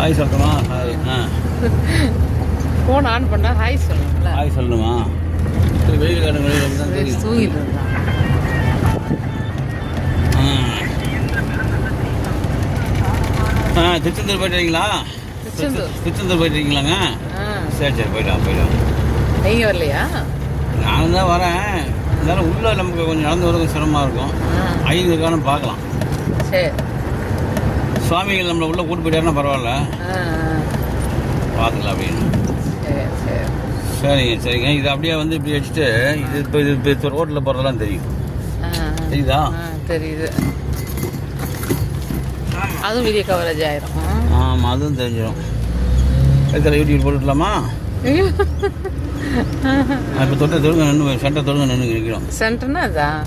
Hi சொல்லணுமா? Hi. Phone on பண்ணா hi சொல்லணும்ல. ஹாய் சொல்லணுமா? சரி, வெயில் காட்டுங்க. தூங்கிட்டு இருந்தான். திருச்செந்தூர் போயிட்டுறீங்களா? திருச்செந்தூர் போயிட்டுருக்கீங்களாங்க? சரி சரி, போயிட்டான். நீங்க வரலையா? நானும் தான் வரேன். இருந்தாலும் உள்ள நமக்கு கொஞ்சம் நடந்து வரது சிரமமாக இருக்கும். ஐயருக்கான பார்க்கலாம். சரி, சுவாமிகள் நம்மளை உள்ளே கூட்டு போயிட்டாருன்னா பரவாயில்ல, பார்த்துக்கலாம் அப்படின்னு. சரிங்க. இது அப்படியே வந்து இப்படி வச்சுட்டு இது இப்போ ரோட்டில் போகிறதெல்லாம் தெரியும். தெரியுதா? தெரியுது. அதுவும் வீடியோ கவரேஜ் ஆயிரும். ஆமாம், அதுவும் தெரிஞ்சிடும். யூடியூப் போட்டுக்கலாமா? இப்போ தொட்ட தொடுங்க நின்று சென்டர் தொடுங்க நின்று நிற்கிறோம். சென்டர்னா அதான்.